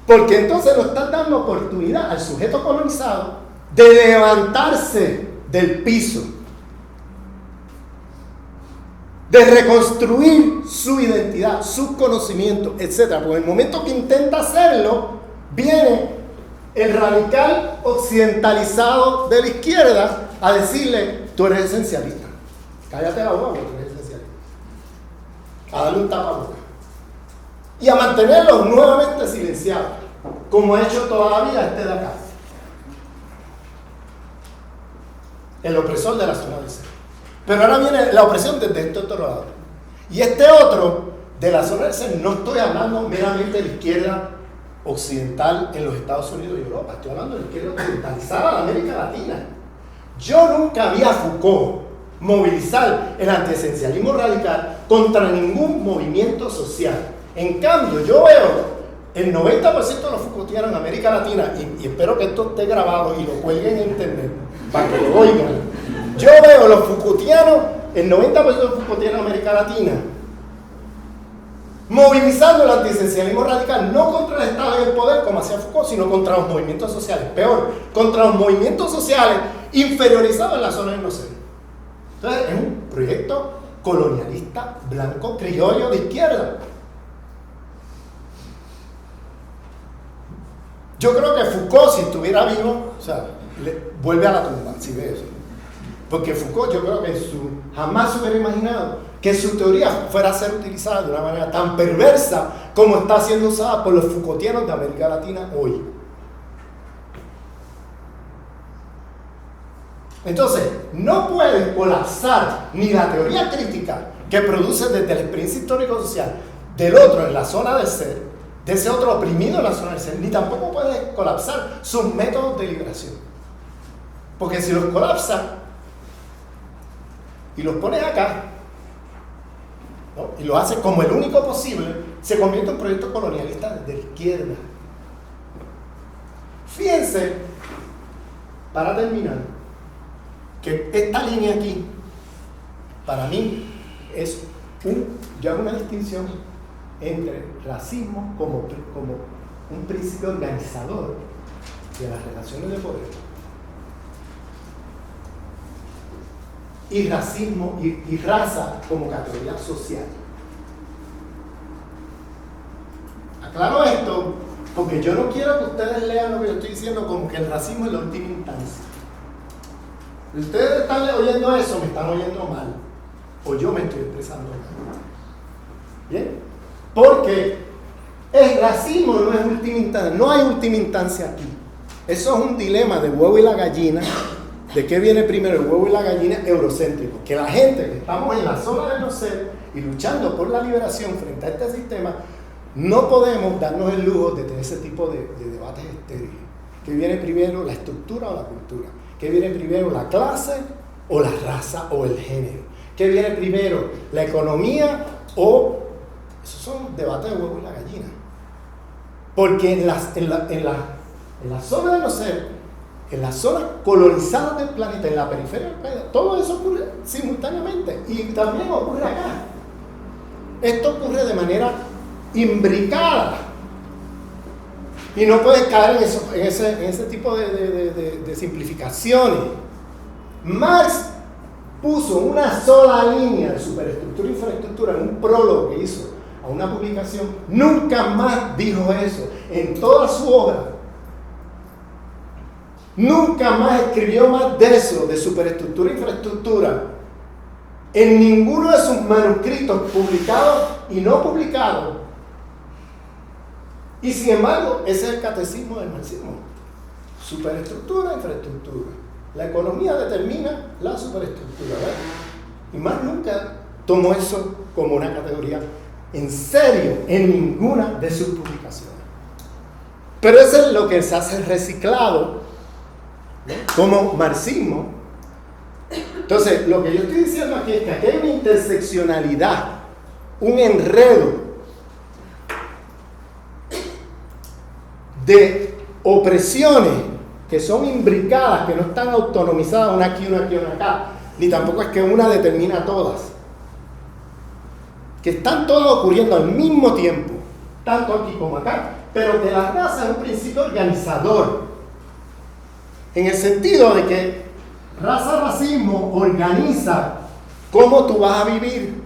porque entonces lo estás dando oportunidad al sujeto colonizado de levantarse del piso, de reconstruir su identidad, sus conocimientos, etc. Porque en el momento que intenta hacerlo, viene el radical occidentalizado de la izquierda a decirle, tú eres esencialista. Cállate la boca, tú eres esencialista. A darle un tapabocas. Y a mantenerlos nuevamente silenciados, como ha hecho todavía este de acá. El opresor de la zona del centro. Pero ahora viene la opresión desde este otro lado. Y este otro, de la zona del centro, no estoy hablando meramente de la izquierda occidental en los Estados Unidos y Europa. Estoy hablando de la izquierda occidentalizada de América Latina. Yo nunca vi a Foucault movilizar el antiesencialismo radical contra ningún movimiento social. En cambio, yo veo el 90% de los Foucaultianos en América Latina, y espero que esto esté grabado y lo cuelguen en internet para que lo oigan. Yo veo los Foucaultianos, el 90% de los Foucaultianos en América Latina, movilizando el antiesencialismo radical, no contra el Estado y el poder, como hacía Foucault, sino contra los movimientos sociales. Peor, contra los movimientos sociales inferiorizados en la zona del no ser. Entonces, es un proyecto colonialista, blanco, criollo, de izquierda. Yo creo que Foucault, si estuviera vivo, o sea, vuelve a la tumba, si ve eso. Porque Foucault, yo creo que jamás se hubiera imaginado que su teoría fuera a ser utilizada de una manera tan perversa como está siendo usada por los Foucaultianos de América Latina hoy. Entonces, no puede colapsar ni la teoría crítica que produce desde la experiencia histórico-social del otro en la zona del ser, de ese otro oprimido en la zona del ser, ni tampoco puede colapsar sus métodos de liberación. Porque si los colapsa y los pone acá, ¿no?, y lo hace como el único posible, se convierte en un proyecto colonialista de izquierda. Fíjense, para terminar, que esta línea aquí, para mí, es yo hago una distinción entre racismo como un principio organizador de las relaciones de poder y racismo y raza como categoría social. Aclaro esto porque yo no quiero que ustedes lean lo que yo estoy diciendo como que el racismo es la última instancia. Si ustedes están oyendo eso, me están oyendo mal, o yo me estoy expresando mal. ¿Bien? Porque el racismo no es última instancia, no hay última instancia aquí. Eso es un dilema de huevo y la gallina. ¿De qué viene primero el huevo y la gallina? Eurocéntrico. Que la gente que estamos en la zona del no ser y luchando por la liberación frente a este sistema, no podemos darnos el lujo de tener ese tipo de debates estériles. ¿Qué viene primero, la estructura o la cultura? ¿Qué viene primero, la clase o la raza o el género? ¿Qué viene primero, la economía o...? Esos son debates de huevo y la gallina. Porque en la zona del no ser, en las zonas colonizadas del planeta, en la periferia del planeta, todo eso ocurre simultáneamente. Y también ocurre acá. Esto ocurre de manera imbricada. Y no puedes caer en ese tipo de simplificaciones. Marx puso una sola línea de superestructura e infraestructura en un prólogo que hizo a una publicación. Nunca más dijo eso en toda su obra. Nunca más escribió más de eso, de superestructura e infraestructura, en ninguno de sus manuscritos publicados y no publicados. Y sin embargo, ese es el catecismo del marxismo. Superestructura, infraestructura. La economía determina la superestructura, ¿verdad? Y Marx nunca tomó eso como una categoría en serio en ninguna de sus publicaciones. Pero eso es lo que se hace reciclado, ¿no?, como marxismo. Entonces, lo que yo estoy diciendo aquí es que aquí hay una interseccionalidad, un enredo de opresiones que son imbricadas, que no están autonomizadas, una aquí, una aquí, una acá, ni tampoco es que una determina a todas, que están todas ocurriendo al mismo tiempo, tanto aquí como acá, pero que la raza es un principio organizador, en el sentido de que raza-racismo organiza cómo tú vas a vivir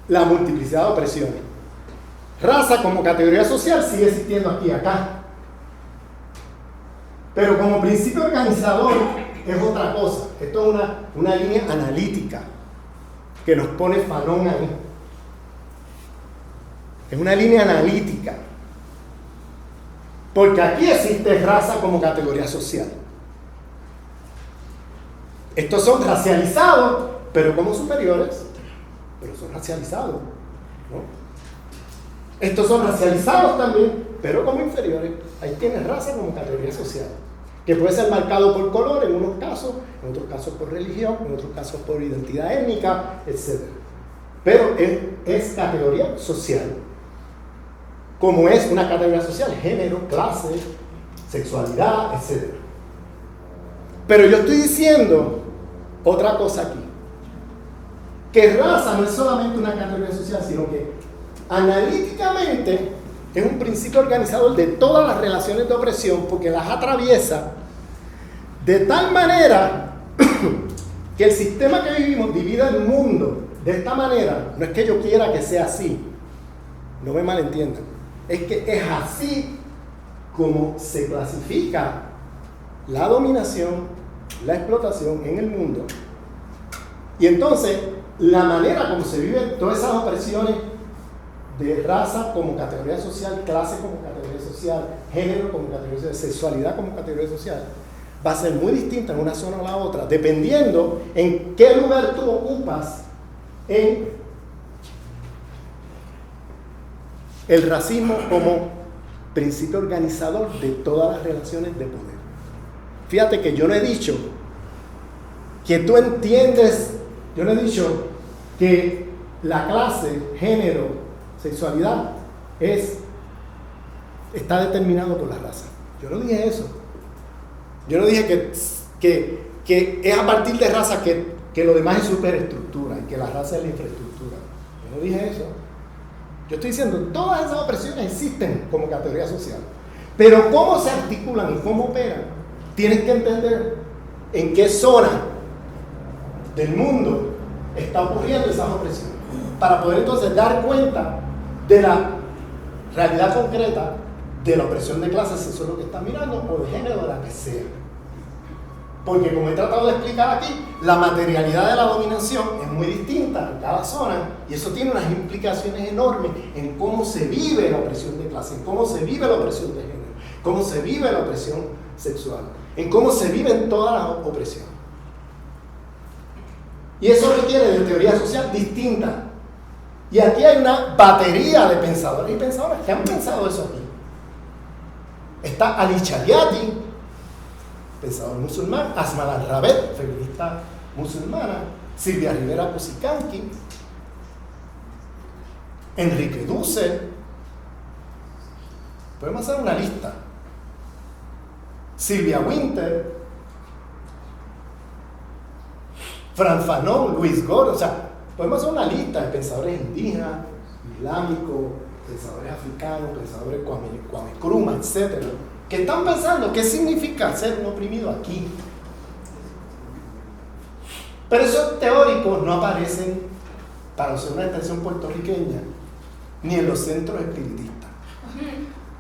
la multiplicidad de opresiones. Raza como categoría social sigue existiendo aquí y acá, pero como principio organizador es otra cosa. Esto es una línea analítica que nos pone Fanon ahí. Es una línea analítica. Porque aquí existe raza como categoría social. Estos son racializados, pero como superiores, pero son racializados, ¿no? Estos son racializados también, pero como inferiores. Ahí tienes raza como categoría social, que puede ser marcado por color en unos casos, en otros casos por religión, en otros casos por identidad étnica, etc. Pero es categoría social, como es una categoría social, género, clase, sexualidad, etc. Pero yo estoy diciendo otra cosa aquí, que raza no es solamente una categoría social, sino que analíticamente es un principio organizador de todas las relaciones de opresión, porque las atraviesa de tal manera que el sistema que vivimos divide el mundo de esta manera. No es que yo quiera que sea así, no me malentiendan, es que es así como se clasifica la dominación, la explotación en el mundo. Y entonces la manera como se viven todas esas opresiones de raza como categoría social, clase como categoría social, género como categoría social, sexualidad como categoría social, va a ser muy distinta en una zona o la otra, dependiendo en qué lugar tú ocupas en el racismo como principio organizador de todas las relaciones de poder. Fíjate que yo no he dicho que tú entiendes, yo no he dicho que la clase, género, sexualidad está determinado por la raza. Yo no dije eso. Yo no dije que es a partir de raza que lo demás es superestructura y que la raza es la infraestructura. Yo no dije eso. Yo estoy diciendo, todas esas opresiones existen como categoría social. Pero cómo se articulan y cómo operan, tienes que entender en qué zona del mundo está ocurriendo esas opresiones, para poder entonces dar cuenta de la realidad concreta de la opresión de clases, si eso es lo que están mirando, o de género, de la que sea. Porque como he tratado de explicar aquí, la materialidad de la dominación es muy distinta en cada zona, y eso tiene unas implicaciones enormes en cómo se vive la opresión de clase, en cómo se vive la opresión de género, cómo se vive la opresión sexual, en cómo se viven todas las opresiones. Y eso requiere de teoría social distinta. Y aquí hay una batería de pensadores y pensadoras que han pensado eso aquí. Está Ali Shariati, pensador musulmán, Asma Al-Rabet, feminista musulmana, Silvia Rivera Cusicanqui, Enrique Dussel. Podemos hacer una lista. Silvia Winter, Fran Fanon, Luis Gore, o sea, podemos hacer una lista de pensadores indígenas, islámicos, pensadores africanos, pensadores Kwame Nkrumah, etc., que están pensando qué significa ser un oprimido aquí. Pero esos teóricos no aparecen, para usar una expresión puertorriqueña, ni en los centros espiritistas.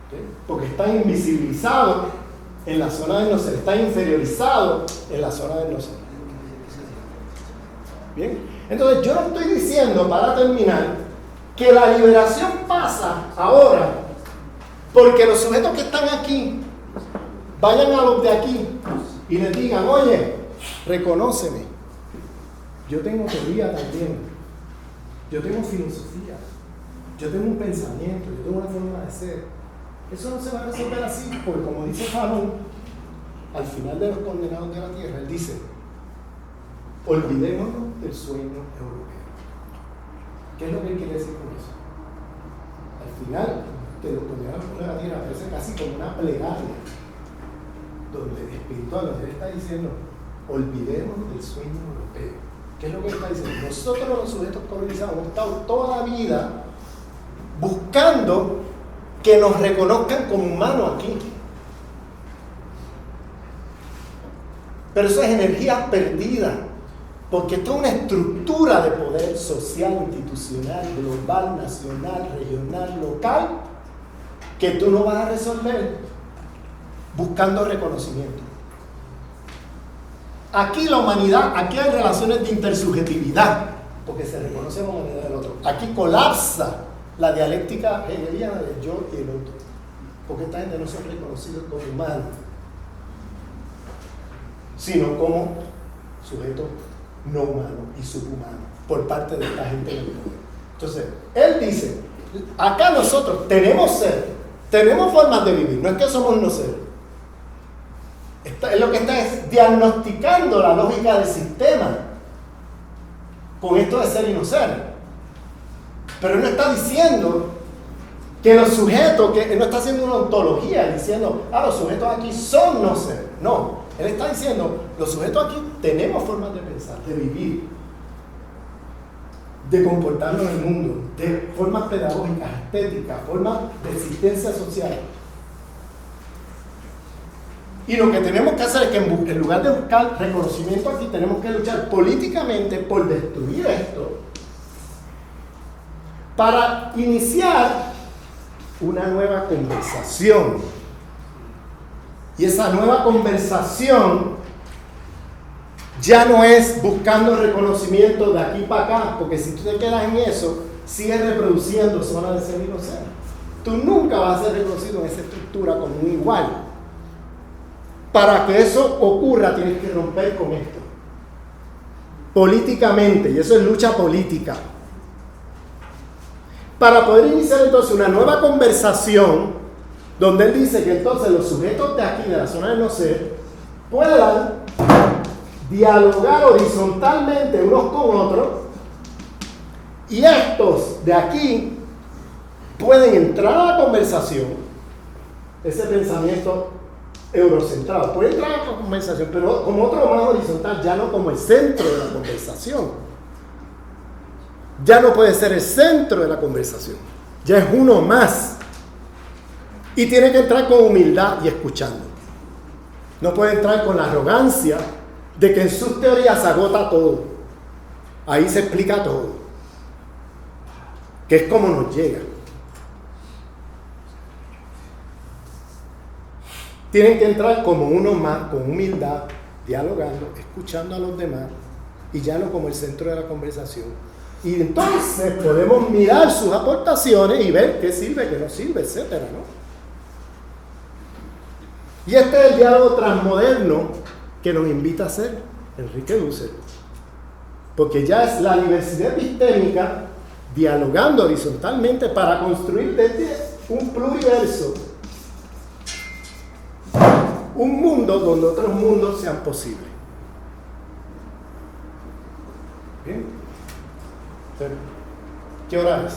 ¿Okay? Porque están invisibilizados en la zona del no ser, están inferiorizados en la zona del no ser. Bien, entonces yo no estoy diciendo, para terminar, que la liberación pasa ahora porque los sujetos que están aquí vayan a los de aquí y les digan, oye, reconóceme, yo tengo teoría también, yo tengo filosofía, yo tengo un pensamiento, yo tengo una forma de ser. Eso no se va a resolver así, porque como dice Fanon, al final de Los Condenados de la Tierra, él dice, olvidémonos del sueño europeo. ¿Qué es lo que él quiere decir con eso? Al final de Los Condenados de la Tierra aparece casi como una plegaria, donde espiritual, donde él está diciendo, olvidémonos del sueño europeo. ¿Qué es lo que él está diciendo? Nosotros los sujetos colonizados hemos estado toda la vida buscando que nos reconozcan como humanos aquí. Pero eso es energía perdida, porque esto es una estructura de poder social, institucional, global, nacional, regional, local, que tú no vas a resolver buscando reconocimiento. aquí la humanidad, aquí hay relaciones de intersubjetividad, porque se reconoce la humanidad del otro. Aquí colapsa la dialéctica hegeliana del yo y el otro, porque esta gente no son reconocidos como humanos, sino como sujetos no humanos y subhumanos por parte de esta gente del poder. Entonces, él dice, acá nosotros tenemos ser, tenemos formas de vivir, no es que somos no seres. Es lo que está es diagnosticando la lógica del sistema con esto de ser y no ser. Pero él no está diciendo que los sujetos, que él no está haciendo una ontología diciendo, los sujetos aquí son no ser. No, él está diciendo, los sujetos aquí tenemos formas de pensar, de vivir, de comportarnos en el mundo, de formas pedagógicas, estéticas, formas de existencia social. Y lo que tenemos que hacer es que en lugar de buscar reconocimiento aquí, tenemos que luchar políticamente por destruir esto para iniciar una nueva conversación. Y esa nueva conversación ya no es buscando reconocimiento de aquí para acá, porque si tú te quedas en eso, sigues reproduciendo zonas de ser y no ser. Tú nunca vas a ser reconocido en esa estructura como un igual. Para que eso ocurra, tienes que romper con esto. Políticamente, y eso es lucha política. Para poder iniciar entonces una nueva conversación, donde él dice que entonces los sujetos de aquí, de la zona del no ser, puedan dialogar horizontalmente unos con otros, y estos de aquí pueden entrar a la conversación, ese pensamiento eurocentrado, puede entrar a la conversación, pero como otro más horizontal, ya no como el centro de la conversación. Ya no puede ser el centro de la conversación, ya es uno más. Y tiene que entrar con humildad y escuchando. No puede entrar con la arrogancia de que en sus teorías se agota todo. Ahí se explica todo. Que es como nos llega. Tienen que entrar como uno más, con humildad, dialogando, escuchando a los demás, y ya no como el centro de la conversación. Y entonces podemos mirar sus aportaciones y ver qué sirve, qué no sirve, etcétera, ¿no? Y este es el diálogo transmoderno que nos invita a hacer Enrique Dussel. Porque ya es la diversidad epistémica dialogando horizontalmente para construir desde un pluriverso un mundo donde otros mundos sean posibles. ¿Bien? ¿Qué hora es?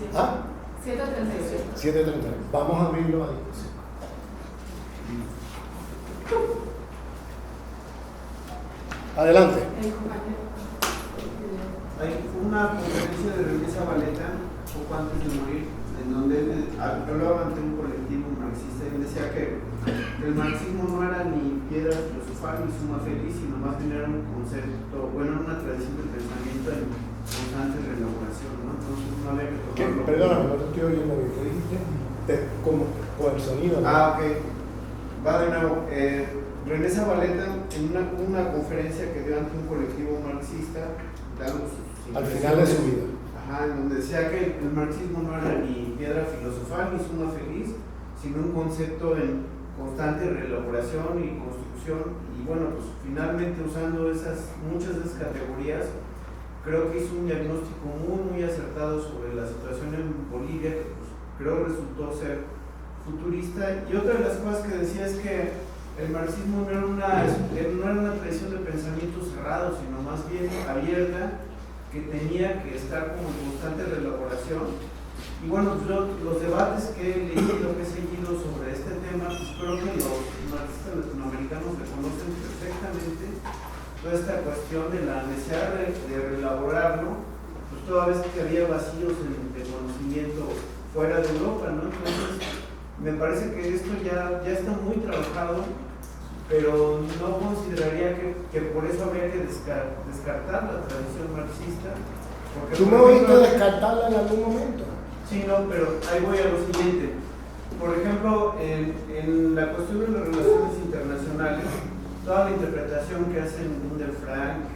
7:37. ¿Ah? 7:37. 7:30. Vamos a abrirlo a discusión. Adelante. Hay una conferencia de René Zabaleta, poco antes de morir, en donde él hablaba ante un colectivo marxista y él decía que el marxismo no era ni piedra filosofal ni suma feliz, sino más bien era un concepto, bueno, una tradición de pensamiento en constante reelaboración, ¿no? Entonces no había que tomarlo. Perdóname, no te estoy oyendo bien. ¿Qué dijiste? Como por el sonido, ¿no? Ok. Va de nuevo. René Zabaleta, en una conferencia que dio ante un colectivo marxista, dando sus al final de su vida. Ajá, en donde decía que el marxismo no era ni piedra filosofal ni suma feliz, sino un concepto en constante reelaboración y construcción. Y bueno, pues finalmente usando muchas de esas categorías, creo que hizo un diagnóstico muy acertado sobre la situación en Bolivia, que pues, creo resultó ser futurista. Y otra de las cosas que decía es que el marxismo no era una tradición de pensamiento cerrado, sino más bien abierta, que tenía que estar como en constante reelaboración. Y bueno, pues los debates que he leído, que he seguido sobre este tema, pues creo que los marxistas latinoamericanos reconocen perfectamente toda esta cuestión de la necesidad de reelaborarlo, pues toda vez que había vacíos de conocimiento fuera de Europa, ¿no? Entonces, me parece que esto ya está muy trabajado, pero no consideraría que por eso habría que descartar la tradición marxista. Porque, ¿Tú me oíste descartarla en algún momento? Sí, no, pero ahí voy a lo siguiente. Por ejemplo, en la cuestión de las relaciones internacionales, toda la interpretación que hacen Gunder Frank,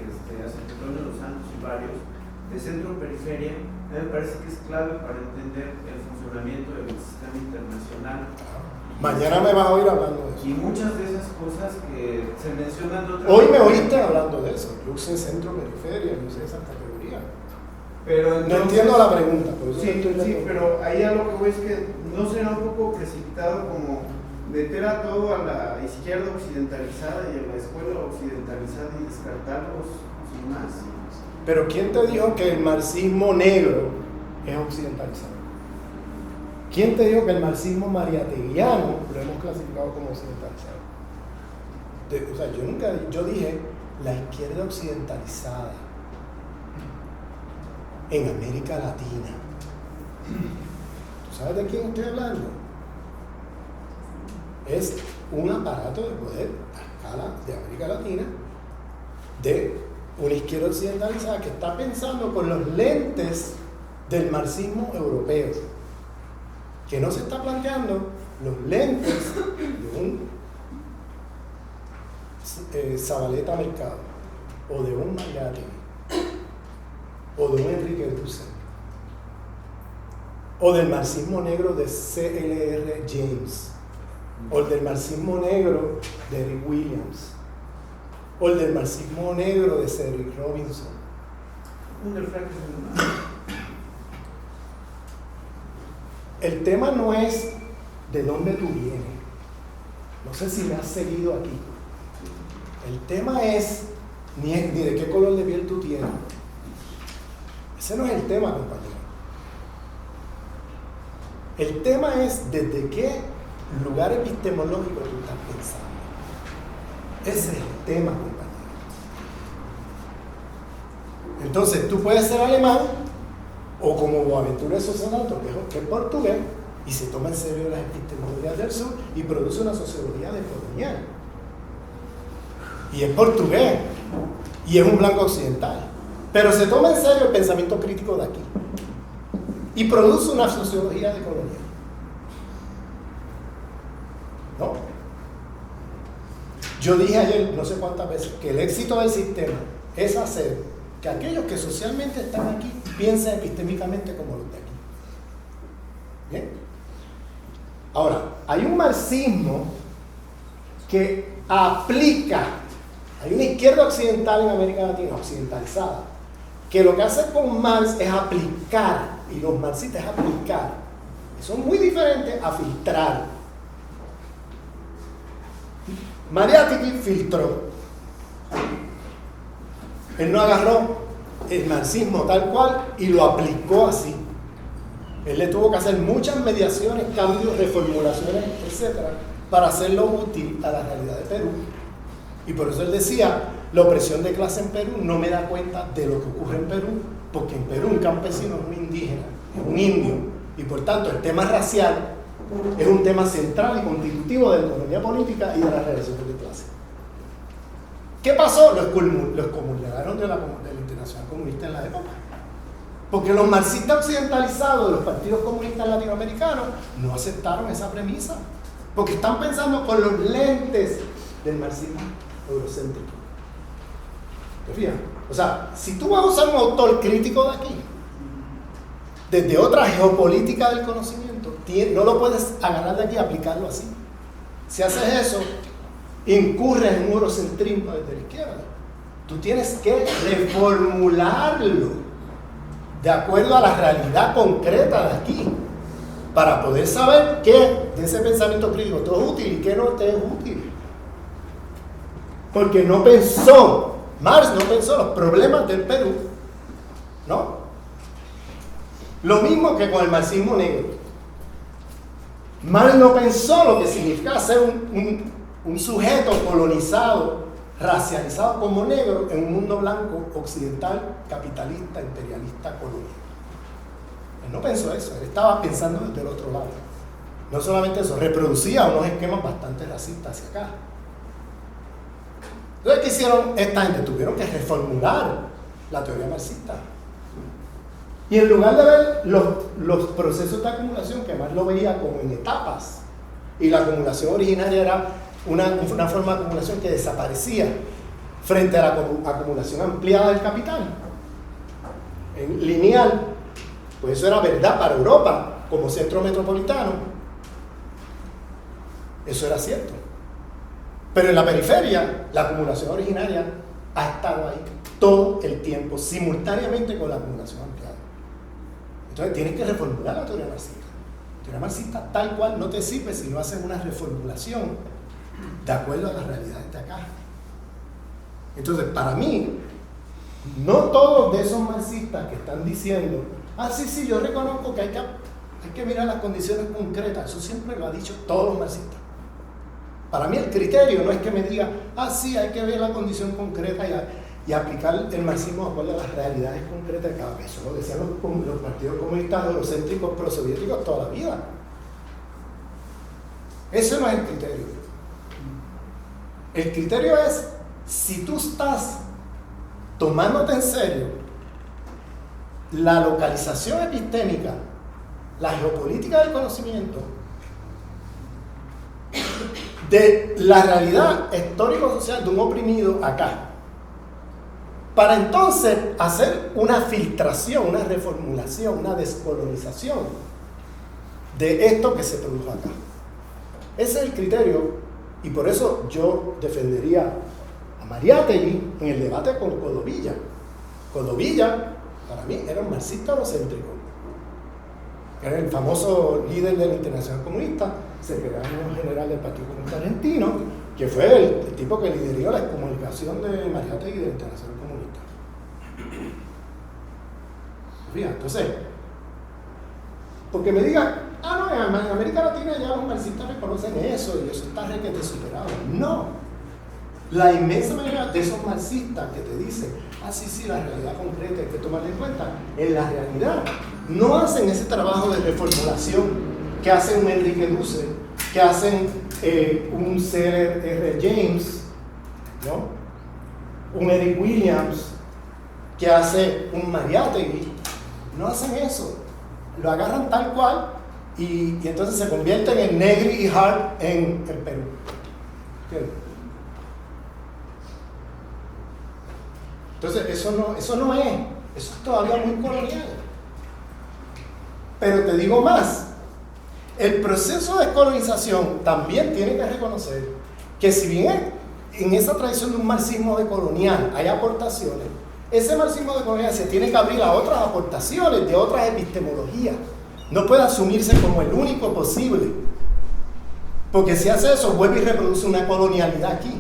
hace Antonio Los Santos y varios, de centro-periferia, a mí me parece que es clave para entender el funcionamiento del sistema internacional. Mañana me vas a oír hablando de eso. Y muchas de esas cosas que se mencionan de otra Hoy me manera. oíste hablando de eso. Yo usé centro-periferia, yo usé esa categoría. Pero entonces, No entiendo la pregunta. Por eso Sí, estoy sí, respondiendo. pero ahí a lo que voy es que no será un poco precipitado como meter a todo a la izquierda occidentalizada y a la escuela occidentalizada y descartarlos sin más. Pero ¿quién te dijo que el marxismo negro es occidentalizado? ¿Quién te dijo que el marxismo mariateguiano lo hemos clasificado como occidentalizado? O sea, yo dije la izquierda occidentalizada en América Latina. ¿Tú sabes de quién estoy hablando? Es un aparato de poder a escala de América Latina de una izquierda occidentalizada que está pensando con los lentes del marxismo europeo, que no se está planteando los lentes de un Zabaleta Mercado o de un Mariátegui o de un Enrique Dussel o del marxismo negro de C.L.R. James o el del marxismo negro de Eric Williams o el del marxismo negro de Cedric Robinson. Gunder Frank es El tema no es de dónde tú vienes. No sé si me has seguido aquí. El tema es ni de qué color de piel tú tienes. Ese no es el tema, compañero. El tema es desde qué lugar epistemológico tú estás pensando. Ese es el tema, compañero. Entonces, tú puedes ser alemán o como Boaventura de Sossanato, que es portugués, y se toma en serio las epistemologías del sur y produce una sociología decolonial. Y es portugués, y es un blanco occidental, pero se toma en serio el pensamiento crítico de aquí y produce una sociología decolonial. ¿No? Yo dije ayer, no sé cuántas veces, que el éxito del sistema es hacer que aquellos que socialmente están aquí piensen epistémicamente como los de aquí. ¿Bien? Ahora, hay un marxismo que aplica, hay una izquierda occidental en América Latina, occidentalizada, que lo que hace con Marx es aplicar, y los marxistas es aplicar, son muy diferentes a filtrar. Mariátegui filtró. Él no agarró el marxismo tal cual y lo aplicó así. Él le tuvo que hacer muchas mediaciones, cambios, reformulaciones, etcétera, para hacerlo útil a la realidad de Perú. Y por eso él decía, la opresión de clase en Perú no me da cuenta de lo que ocurre en Perú, porque en Perú un campesino es un indígena, es un indio, y por tanto el tema racial es un tema central y constitutivo de la economía política y de las relaciones de clase. ¿Qué pasó? Los excomulgaron de la Internacional Comunista en la época. Porque los marxistas occidentalizados de los partidos comunistas latinoamericanos no aceptaron esa premisa. Porque están pensando con los lentes del marxismo eurocéntrico. ¿Te fijas? O sea, si tú vas a usar un autor crítico de aquí, desde otra geopolítica del conocimiento, no lo puedes agarrar de aquí y aplicarlo así. Si haces eso, incurres en un eurocentrismo desde la izquierda. Tú tienes que reformularlo de acuerdo a la realidad concreta de aquí, para poder saber qué de ese pensamiento crítico te es útil y qué no te es útil. Porque no pensó, Marx no pensó los problemas del Perú, ¿no? Lo mismo que con el marxismo negro. Marx no pensó lo que significa ser un sujeto colonizado, racializado como negro en un mundo blanco, occidental, capitalista, imperialista, colonial. Él no pensó eso, él estaba pensando desde el otro lado. No solamente eso, reproducía unos esquemas bastante racistas hacia acá. Entonces, ¿qué hicieron esta gente? Tuvieron que reformular la teoría marxista. Y en lugar de ver los procesos de acumulación, que Marx lo veía como en etapas, y la acumulación originaria era una forma de acumulación que desaparecía frente a la acumulación ampliada del capital. En lineal, pues eso era verdad para Europa como centro metropolitano. Eso era cierto. Pero en la periferia, la acumulación originaria ha estado ahí todo el tiempo, simultáneamente con la acumulación ampliada. Entonces tienes que reformular la teoría marxista. La teoría marxista tal cual no te sirve si no haces una reformulación de acuerdo a las realidades de acá. Entonces, para mí, no todos de esos marxistas que están diciendo, sí, yo reconozco que hay que mirar las condiciones concretas, eso siempre lo ha dicho todos los marxistas. Para mí el criterio no es que me diga, sí, hay que ver la condición concreta y aplicar el marxismo de acuerdo a las realidades concretas de cada vez. Eso lo decían los partidos comunistas eurocéntricos prosoviéticos toda la vida. Ese no es el criterio. El criterio es, si tú estás tomándote en serio la localización epistémica, la geopolítica del conocimiento, de la realidad histórico-social de un oprimido acá, para entonces hacer una filtración, una reformulación, una descolonización de esto que se produjo acá. Ese es el criterio, y por eso yo defendería a Mariátegui en el debate con Codovilla. Codovilla, para mí, era un marxista eurocéntrico. Era el famoso líder de la Internacional Comunista, secretario general del Partido Comunista Argentino, que fue el tipo que lideró la excomunicación de Mariátegui de la Internacional Comunista. Fíjate, entonces, porque me digan, no, en América Latina ya los marxistas reconocen eso y eso está requete superado. No. La inmensa mayoría de esos marxistas que te dicen, sí, la realidad concreta hay que tomarla en cuenta, en la realidad no hacen ese trabajo de reformulación que hace un Enrique Dussel, que hacen un C.R. James, ¿no? Un Eric Williams, que hace un Mariátegui. No hacen eso. Lo agarran tal cual y entonces se convierten en Negri y Hart en Perú. ¿Entiendes? Entonces, eso no es, eso es todavía muy colonial. Pero te digo más, el proceso de colonización también tiene que reconocer que si bien en esa tradición de un marxismo decolonial hay aportaciones, ese marxismo decolonial se tiene que abrir a otras aportaciones de otras epistemologías. No puede asumirse como el único posible, porque si hace eso vuelve y reproduce una colonialidad aquí.